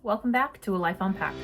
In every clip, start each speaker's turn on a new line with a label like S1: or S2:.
S1: Welcome back to A Life Unpacked.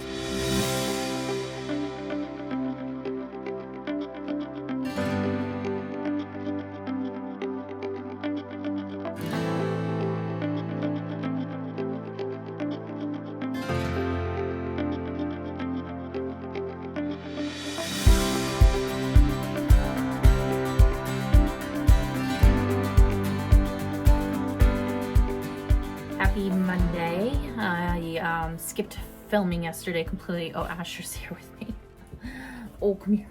S1: Happy Monday. I skipped filming yesterday completely. Oh, Asher's here with me. Oh, come here.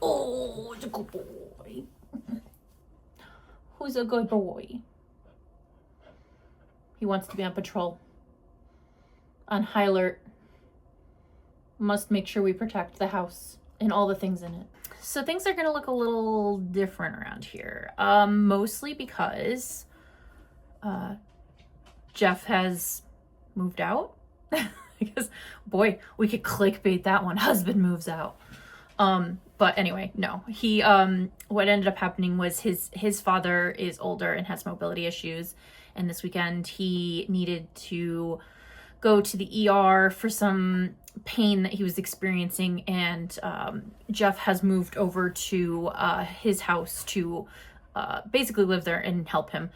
S1: Oh, it's a good boy. Who's a good boy? He wants to be on patrol. On high alert. Must make sure we protect the house and all the things in it. So things are going to look a little different around here. Mostly because Jeff has moved out. Because, boy, we could clickbait that one. Husband moves out. But anyway, no. He, what ended up happening was his father is older and has mobility issues. And this weekend he needed to go to the ER for some pain that he was experiencing. And Jeff has moved over to his house to basically live there and help him.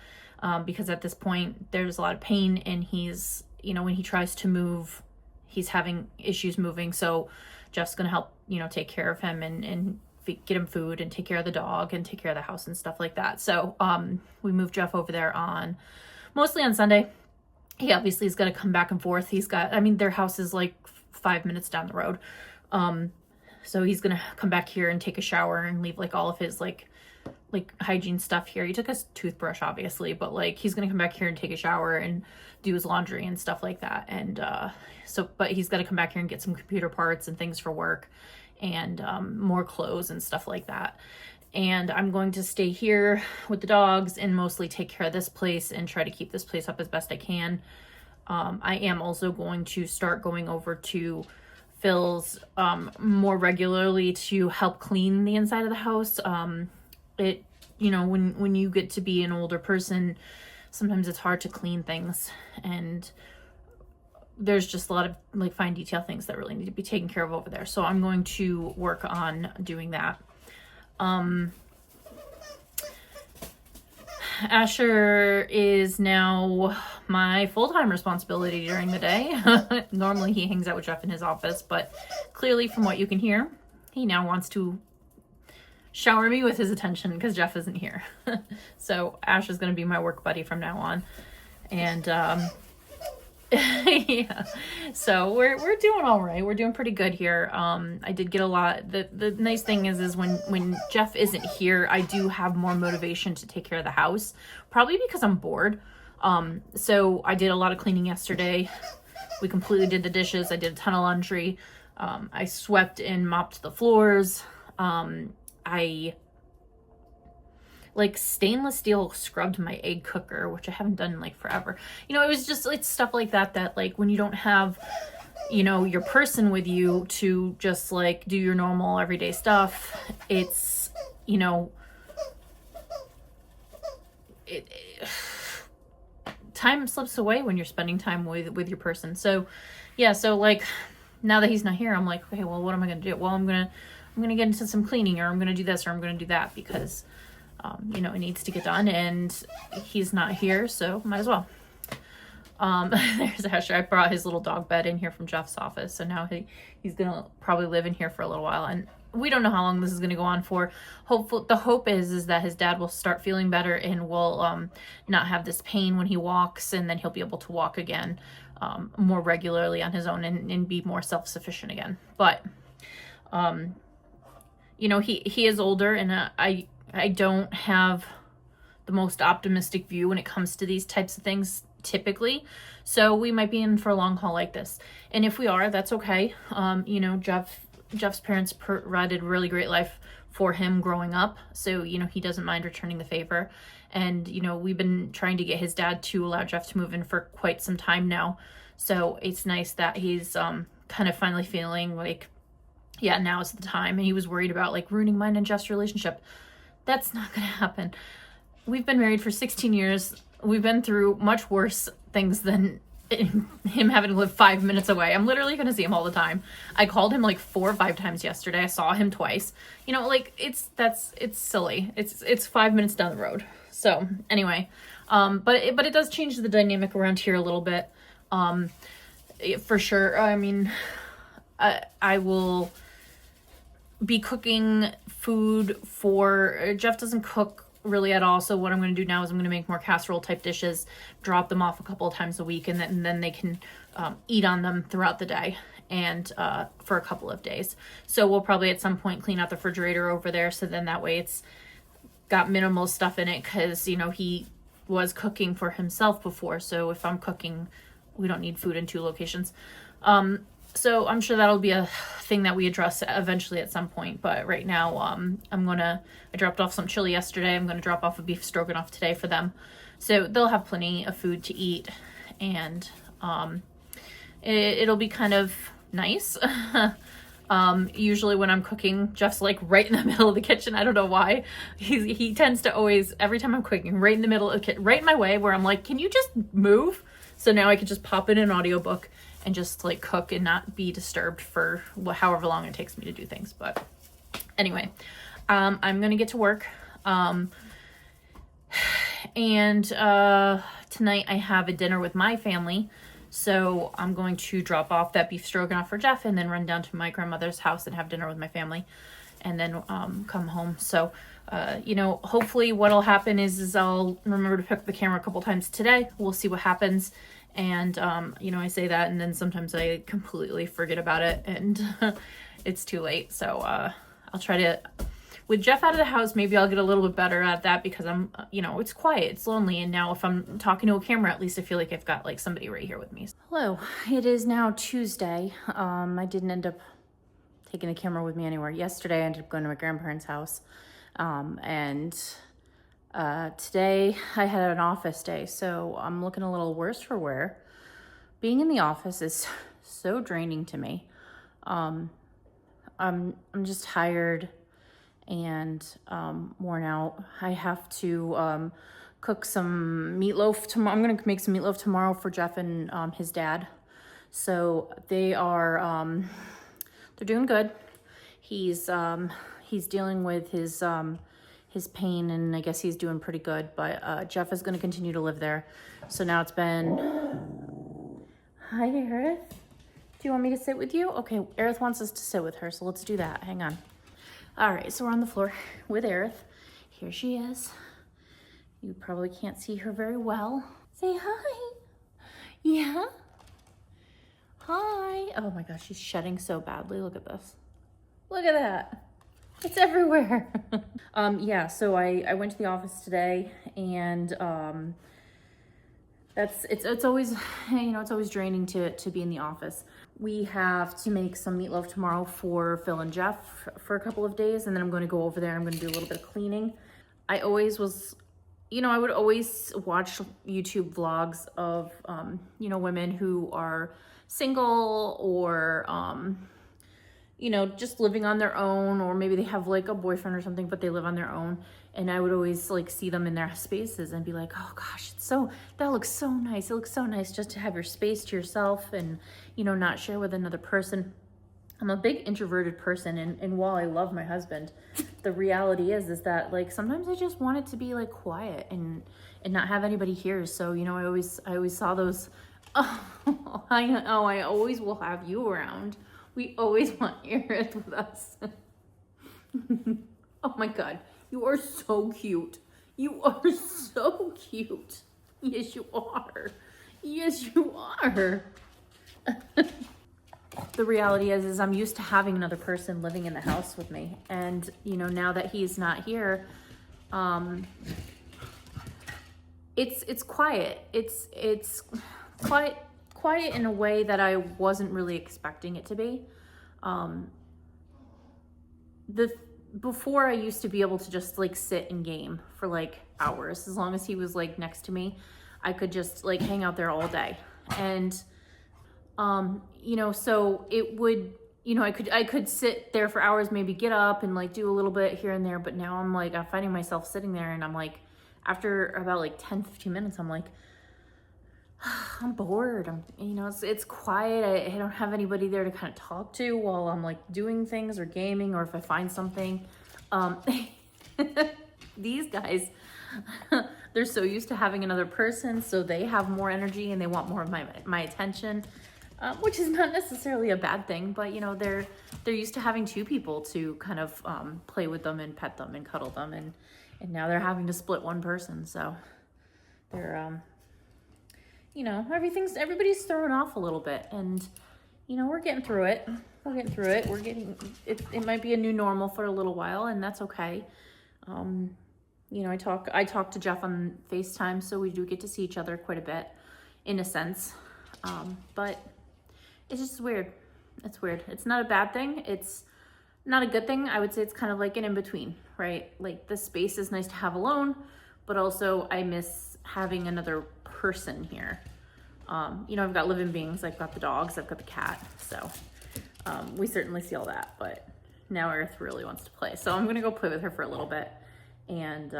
S1: Because at this point there's a lot of pain and he's, when he tries to move, he's having issues moving. So Jeff's going to help, take care of him and get him food and take care of the dog and take care of the house and stuff like that. So we moved Jeff over there mostly on Sunday. He obviously is going to come back and forth. Their house is like 5 minutes down the road. So he's going to come back here and take a shower and leave like all of his like hygiene stuff here. He took his toothbrush obviously, but like he's gonna come back here and take a shower and do his laundry and stuff like that. And but he's got to come back here and get some computer parts and things for work and more clothes and stuff like that. And I'm going to stay here with the dogs and mostly take care of this place and try to keep this place up as best I can. I am also going to start going over to Phil's more regularly to help clean the inside of the house. When you get to be an older person, sometimes it's hard to clean things, and there's just a lot of like fine detail things that really need to be taken care of over there. So I'm going to work on doing that. Asher is now my full-time responsibility during the day. Normally he hangs out with Jeff in his office, but clearly from what you can hear, he now wants to shower me with his attention because Jeff isn't here. So Ash is going to be my work buddy from now on. And yeah, so we're doing all right. We're doing pretty good here. I did get a lot. The nice thing is when Jeff isn't here, I do have more motivation to take care of the house, probably because I'm bored. So I did a lot of cleaning yesterday. We completely did the dishes. I did a ton of laundry. I swept and mopped the floors. I stainless steel scrubbed my egg cooker, which I haven't done in forever. It was just stuff like that when you don't have, your person with you to just do your normal everyday stuff, it's, time slips away when you're spending time with your person. So yeah, so now that he's not here, I'm like, okay, well, what am I going to do? Well, I'm going to get into some cleaning, or I'm going to do this, or I'm going to do that, because, it needs to get done and he's not here. So might as well. There's Asher. I brought his little dog bed in here from Jeff's office. So now he's going to probably live in here for a little while, and we don't know how long this is going to go on for. The hope is that his dad will start feeling better and will, not have this pain when he walks, and then he'll be able to walk again, more regularly on his own and be more self-sufficient again. But, he is older, and I don't have the most optimistic view when it comes to these types of things typically. So we might be in for a long haul like this. And if we are, that's okay. Jeff's parents provided a really great life for him growing up. So, he doesn't mind returning the favor. And, we've been trying to get his dad to allow Jeff to move in for quite some time now. So it's nice that he's kind of finally feeling yeah, now is the time. And he was worried about ruining mine and Jeff's relationship. That's not going to happen. We've been married for 16 years. We've been through much worse things than him having to live 5 minutes away. I'm literally going to see him all the time. I called him like 4 or 5 times yesterday. I saw him twice. You know, like it's silly. It's 5 minutes down the road. So anyway, but it does change the dynamic around here a little bit. For sure. I mean, I will be cooking food for Jeff. Doesn't cook really at all, so what I'm going to do now is I'm going to make more casserole type dishes, drop them off a couple of times a week, and then they can eat on them throughout the day and for a couple of days. So we'll probably at some point clean out the refrigerator over there, so then that way it's got minimal stuff in it, because, you know, he was cooking for himself before, so if I'm cooking, we don't need food in 2 locations. So I'm sure that'll be a thing that we address eventually at some point. But right now, I dropped off some chili yesterday. I'm going to drop off a beef stroganoff today for them. So they'll have plenty of food to eat. And it'll be kind of nice. Usually when I'm cooking, Jeff's like right in the middle of the kitchen. I don't know why. He tends to always, every time I'm cooking, right in the middle of the kitchen, right in my way, where I'm like, can you just move? So now I can just pop in an audiobook and just like cook and not be disturbed for however long it takes me to do things. But anyway, I'm going to get to work. And tonight I have a dinner with my family. So I'm going to drop off that beef stroganoff for Jeff and then run down to my grandmother's house and have dinner with my family and then come home. So, you know, hopefully what'll happen is I'll remember to pick up the camera a couple times today. We'll see what happens. And, you know, I say that and then sometimes I completely forget about it and it's too late. So I'll try to, with Jeff out of the house, maybe I'll get a little bit better at that, because I'm, you know, it's quiet, it's lonely. And now if I'm talking to a camera, at least I feel like I've got like somebody right here with me. Hello, it is now Tuesday. I didn't end up taking the camera with me anywhere. Yesterday I ended up going to my grandparents' house. Today I had an office day, so I'm looking a little worse for wear. Being in the office is so draining to me. I'm just tired and worn out. I have to cook some meatloaf tomorrow. I'm gonna make some meatloaf tomorrow for Jeff and his dad. So they are they're doing good. He's dealing with his pain, and I guess he's doing pretty good, but Jeff is going to continue to live there. So now it's been, hi Aerith, do you want me to sit with you? Okay, Aerith wants us to sit with her, so let's do that. Hang on. All right, so we're on the floor with Aerith. Here she is. You probably can't see her very well. Say hi. Yeah. Hi. Oh my gosh, she's shedding so badly. Look at this. Look at that. It's everywhere. Yeah, so I went to the office today, and it's always, you know, it's always draining to be in the office. We have to make some meatloaf tomorrow for Phil and Jeff for a couple of days, and then I'm going to go over there and I'm going to do a little bit of cleaning. I always was, you know, I would always watch YouTube vlogs of, you know, women who are single or, you know, just living on their own, or maybe they have like a boyfriend or something, but they live on their own. And I would always like see them in their spaces and be like, oh gosh, that looks so nice. It looks so nice just to have your space to yourself and, you know, not share with another person. I'm a big introverted person, and while I love my husband, the reality is that like sometimes I just want it to be like quiet and not have anybody here. So, you know, I always saw those, I always will have you around. We always want Aerith with us. Oh my God, you are so cute. You are so cute. Yes, you are. Yes, you are. The reality is I'm used to having another person living in the house with me. And, you know, now that he's not here, it's quiet. It's quiet in a way that I wasn't really expecting it to be. Before I used to be able to just like sit and game for like hours. As long as he was like next to me, I could just like hang out there all day. And, you know, so it would, you know, I could sit there for hours, maybe get up and like do a little bit here and there. But now I'm finding myself sitting there, and I'm like, after about like 10, 15 minutes, I'm like, I'm bored. It's quiet. I don't have anybody there to kind of talk to while I'm like doing things or gaming, or if I find something. Um, these guys, they're so used to having another person, so they have more energy and they want more of my attention, which is not necessarily a bad thing, but they're used to having two people to kind of play with them and pet them and cuddle them, and now they're having to split one person, so they're everybody's thrown off a little bit, and we're getting through it. It might be a new normal for a little while, and that's okay. I talk to Jeff on FaceTime, so we do get to see each other quite a bit, in a sense. But it's just weird. It's weird. It's not a bad thing. It's not a good thing. I would say it's kind of like an in-between, right? Like, the space is nice to have alone, but also I miss having another person here. I've got living beings, I've got the dogs, I've got the cat, so we certainly see all that, but now Earth really wants to play. So I'm gonna go play with her for a little bit, and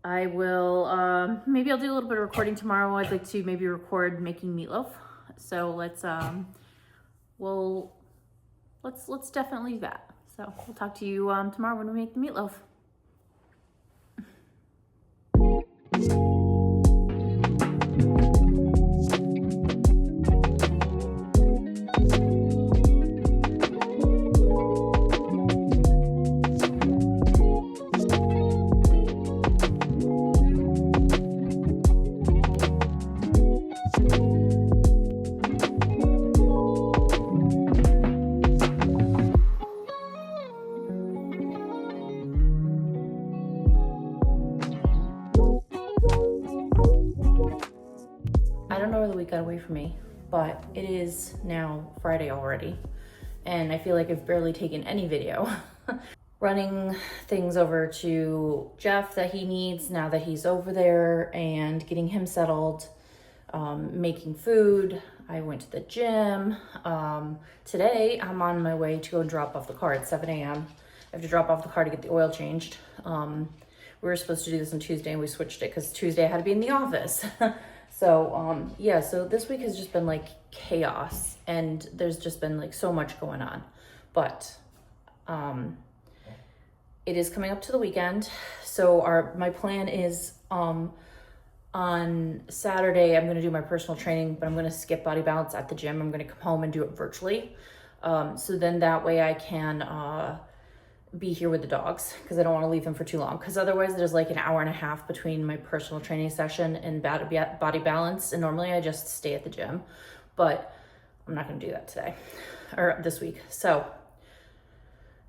S1: I will, maybe I'll do a little bit of recording tomorrow. I'd like to maybe record making meatloaf. So let's definitely do that. So we'll talk to you tomorrow when we make the meatloaf. I don't know where the week got away from me, but it is now Friday already, and I feel like I've barely taken any video. Running things over to Jeff that he needs now that he's over there, and getting him settled, making food. I went to the gym. Today I'm on my way to go drop off the car at 7 a.m. I have to drop off the car to get the oil changed. We were supposed to do this on Tuesday, and we switched it because Tuesday I had to be in the office. So, yeah, so this week has just been like chaos, and there's just been like so much going on, but, it is coming up to the weekend. So my plan is, on Saturday, I'm going to do my personal training, but I'm going to skip Body Balance at the gym. I'm going to come home and do it virtually. So then that way I can, be here with the dogs, because I don't want to leave them for too long, because otherwise there's like an hour and a half between my personal training session and Body Balance, and normally I just stay at the gym, but I'm not going to do that today or this week. So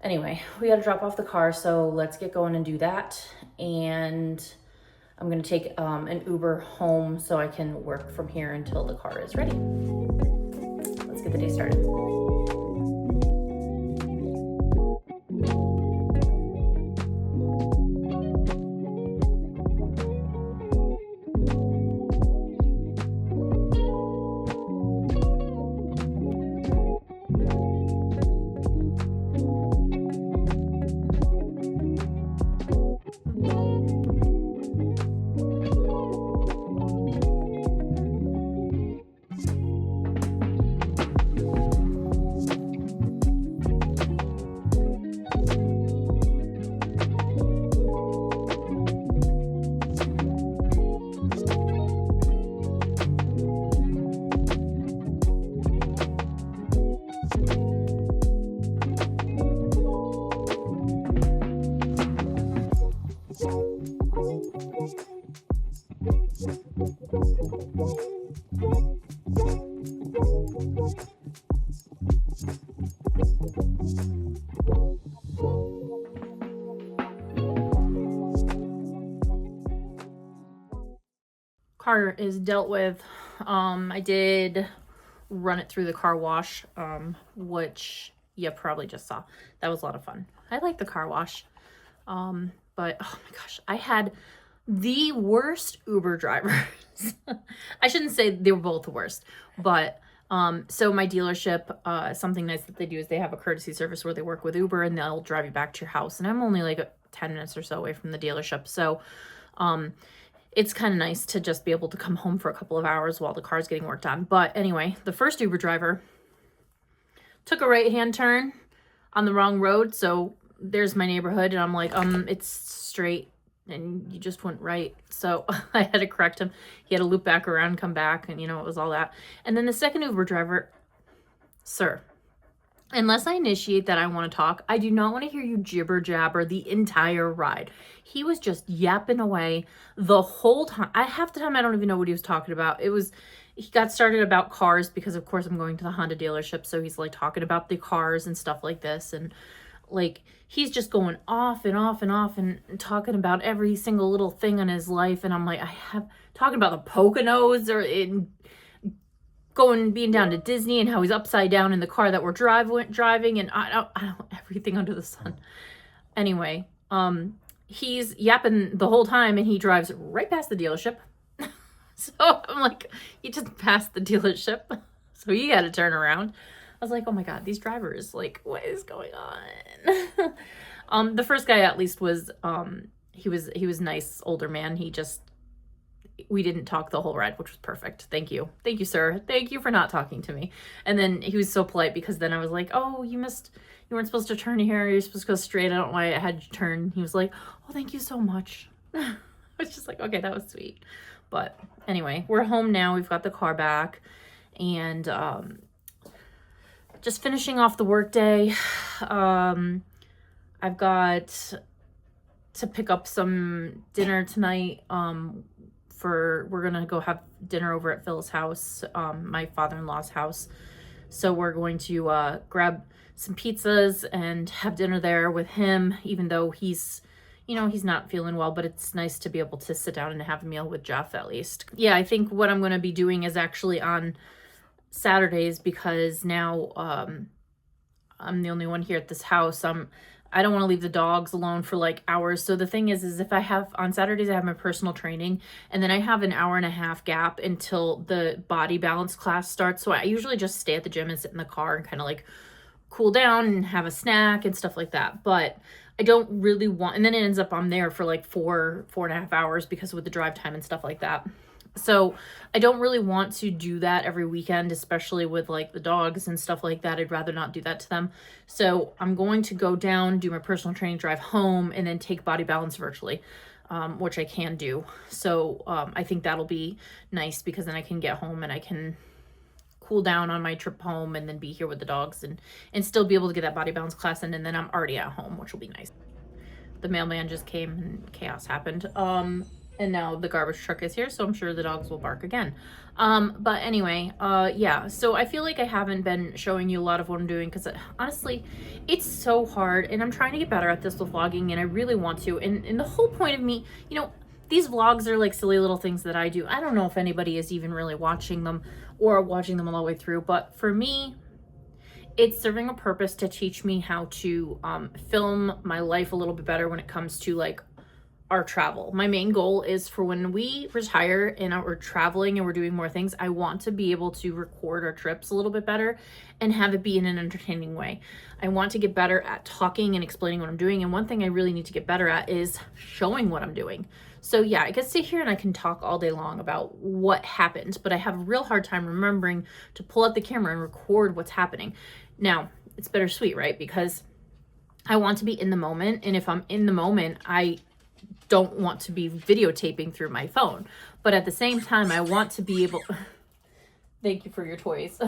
S1: anyway, we got to drop off the car, so let's get going and do that. And I'm going to take an Uber home so I can work from here until the car is ready. Let's get the day started. Car is dealt with. I did run it through the car wash, which you probably just saw. That was a lot of fun. I like the car wash. But oh my gosh, I had the worst Uber drivers. I shouldn't say they were both the worst, but so my dealership, something nice that they do is they have a courtesy service where they work with Uber and they'll drive you back to your house. And I'm only like 10 minutes or so away from the dealership. So it's kind of nice to just be able to come home for a couple of hours while the car's getting worked on. But anyway, the first Uber driver took a right-hand turn on the wrong road. So there's my neighborhood, and I'm like, it's straight and you just went right. So I had to correct him. He had to loop back around, come back, and you know, it was all that. And then the second Uber driver, sir, unless I initiate that I want to talk, I do not want to hear you jibber jabber the entire ride. He was just yapping away the whole time. Half the time I don't even know what he was talking about. He got started about cars because of course I'm going to the Honda dealership. So he's like talking about the cars and stuff like this. And like, he's just going off and off and off and talking about every single little thing in his life. And I'm like, talking about the Poconos or being down to Disney and how he's upside down in the car that we're driving, and I don't everything under the sun. Anyway, he's yapping the whole time and he drives right past the dealership. So I'm like, you just passed the dealership, so you got to turn around. I was like, oh my God, these drivers, like, what is going on? The first guy at least was, he was nice, older man. We didn't talk the whole ride, which was perfect. Thank you. Thank you, sir. Thank you for not talking to me. And then he was so polite because then I was like, oh, you weren't supposed to turn here. You're supposed to go straight. I don't know why I had you turn. He was like, oh, thank you so much. I was just like, okay, that was sweet. But anyway, we're home now. We've got the car back and, just finishing off the workday. I've got to pick up some dinner tonight. We're gonna go have dinner over at Phil's house, my father-in-law's house. So we're going to grab some pizzas and have dinner there with him, even though he's not feeling well, but it's nice to be able to sit down and have a meal with Jeff at least. Yeah, I think what I'm going to be doing is actually on Saturdays, because now I'm the only one here at this house. I don't want to leave the dogs alone for like hours. So the thing is if on Saturdays, I have my personal training, and then I have an hour and a half gap until the body balance class starts. So I usually just stay at the gym and sit in the car and kind of like cool down and have a snack and stuff like that. But I don't really want, and then it ends up I'm there for like 4.5 hours because with the drive time and stuff like that. So I don't really want to do that every weekend, especially with like the dogs and stuff like that. I'd rather not do that to them. So I'm going to go down, do my personal training, drive home, and then take body balance virtually, which I can do. So I think that'll be nice because then I can get home and I can cool down on my trip home and then be here with the dogs and still be able to get that body balance class in, and then I'm already at home, which will be nice. The mailman just came and chaos happened. And now the garbage truck is here, so I'm sure the dogs will bark again. But anyway, yeah, so I feel like I haven't been showing you a lot of what I'm doing because honestly, it's so hard, and I'm trying to get better at this with vlogging, and I really want to. And the whole point of me, these vlogs are like silly little things that I do. I don't know if anybody is even really watching them or watching them all the way through, but for me, it's serving a purpose to teach me how to film my life a little bit better when it comes to like our travel. My main goal is for when we retire and we're traveling and we're doing more things, I want to be able to record our trips a little bit better and have it be in an entertaining way. I want to get better at talking and explaining what I'm doing. And one thing I really need to get better at is showing what I'm doing. So yeah, I can sit here and I can talk all day long about what happened, but I have a real hard time remembering to pull out the camera and record what's happening. Now, it's bittersweet, right? Because I want to be in the moment. And if I'm in the moment, I don't want to be videotaping through my phone, but at the same time I want to be able thank you for your toys.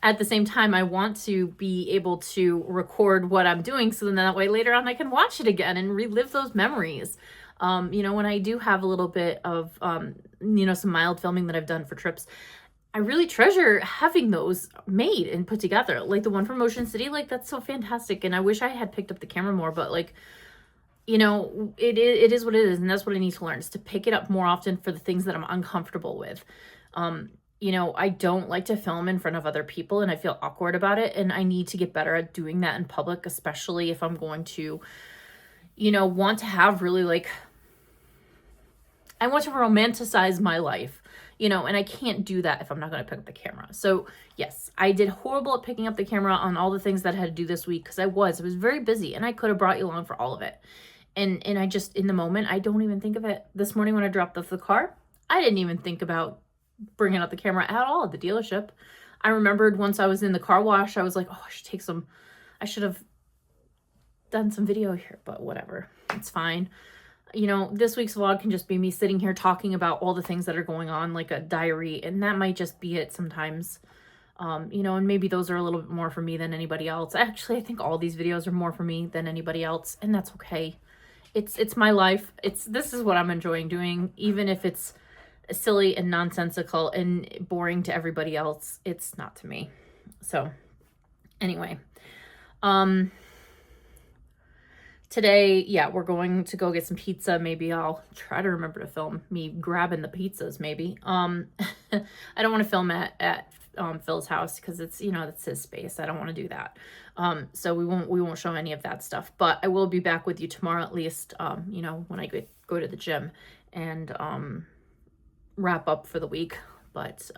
S1: At the same time I want to be able to record what I'm doing, so then that way later on I can watch it again and relive those memories. When I do have a little bit of some mild filming that I've done for trips, I really treasure having those made and put together, like the one from Ocean City. Like, that's so fantastic, and I wish I had picked up the camera more, but like, it is what it is, and that's what I need to learn, is to pick it up more often for the things that I'm uncomfortable with. I don't like to film in front of other people, and I feel awkward about it, and I need to get better at doing that in public, especially if I'm going to, want to have really like, I want to romanticize my life, and I can't do that if I'm not going to pick up the camera. So yes, I did horrible at picking up the camera on all the things that I had to do this week because I was very busy, and I could have brought you along for all of it. And I just, in the moment, I don't even think of it. This morning when I dropped off the car, I didn't even think about bringing out the camera at all at the dealership. I remembered once I was in the car wash, I was like, oh, I should have done some video here, but whatever, it's fine. You know, this week's vlog can just be me sitting here talking about all the things that are going on, like a diary, and that might just be it sometimes. You know, and maybe those are a little bit more for me than anybody else. Actually, I think all these videos are more for me than anybody else, and that's okay. It's my life. This is what I'm enjoying doing, even if it's silly and nonsensical and boring to everybody else. It's not to me. So anyway, today, yeah, we're going to go get some pizza. Maybe I'll try to remember to film me grabbing the pizzas, maybe. I don't want to film at Phil's house because it's, you know, that's his space. I don't want to do that. So we won't show any of that stuff, but I will be back with you tomorrow at least, you know, when I go to the gym and wrap up for the week. But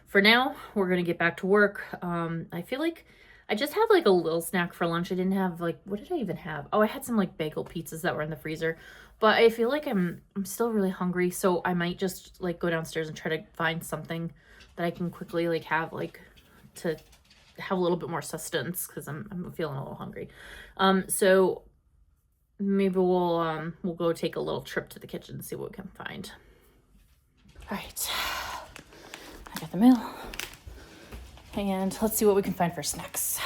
S1: for now, we're going to get back to work. I feel like I just had like a little snack for lunch. I didn't have like, what did I even have? Oh, I had some like bagel pizzas that were in the freezer, but I feel like I'm still really hungry. So I might just like go downstairs and try to find something that I can quickly like have like to have a little bit more sustenance because I'm feeling a little hungry. So maybe we'll go take a little trip to the kitchen and see what we can find. All right, I got the mail. And let's see what we can find for snacks.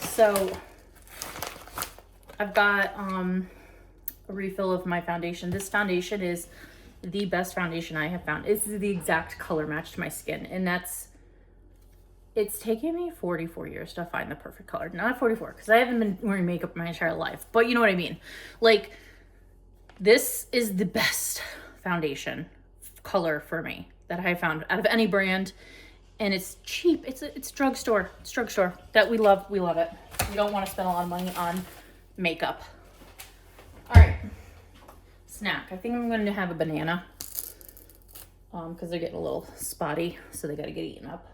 S1: So I've got a refill of my foundation. This foundation is the best foundation I have found. It's the exact color match to my skin. And it's taken me 44 years to find the perfect color. Not 44, because I haven't been wearing makeup my entire life. But you know what I mean? Like, this is the best foundation color for me that I found out of any brand, and it's cheap. It's drugstore. It's drugstore that we love. We love it. We don't want to spend a lot of money on makeup. All right, snack. I think I'm going to have a banana because they're getting a little spotty, so they got to get eaten up.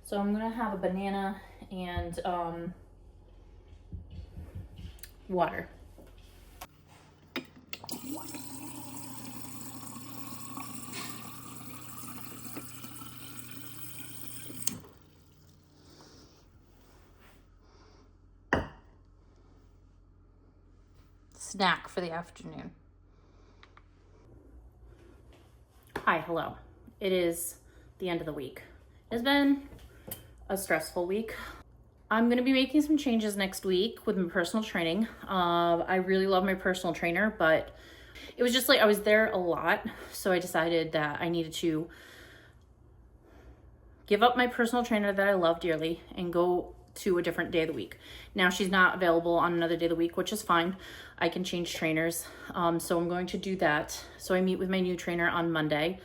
S1: So I'm going to have a banana and water. Snack for the afternoon. Hi, hello. It is the end of the week. It's been a stressful week. I'm going to be making some changes next week with my personal training. I really love my personal trainer, but it was just like I was there a lot, so I decided that I needed to give up my personal trainer that I love dearly and go to a different day of the week. Now she's not available on another day of the week, which is fine. I can change trainers. So I'm going to do that. So I meet with my new trainer on Monday.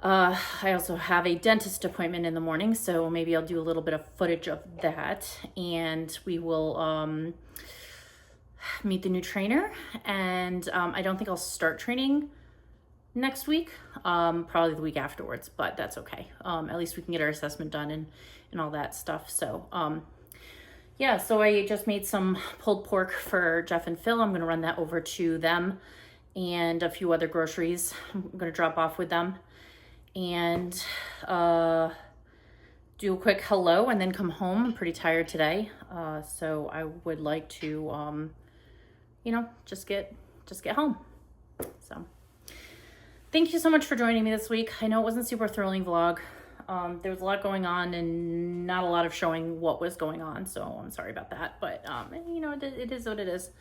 S1: I also have a dentist appointment in the morning, so maybe I'll do a little bit of footage of that, and we will meet the new trainer. And I don't think I'll start training next week, probably the week afterwards, but that's okay. At least we can get our assessment done and all that stuff. So yeah, so I just made some pulled pork for Jeff and Phil. I'm going to run that over to them and a few other groceries I'm going to drop off with them, and do a quick hello and then come home. I'm pretty tired today, so I would like to you know, just get home. So thank you so much for joining me this week. I know it wasn't a super thrilling vlog. There was a lot going on and not a lot of showing what was going on, so I'm sorry about that. But you know, it is what it is.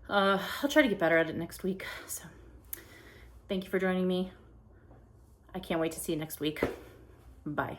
S1: I'll try to get better at it next week. So thank you for joining me. I can't wait to see you next week. Bye.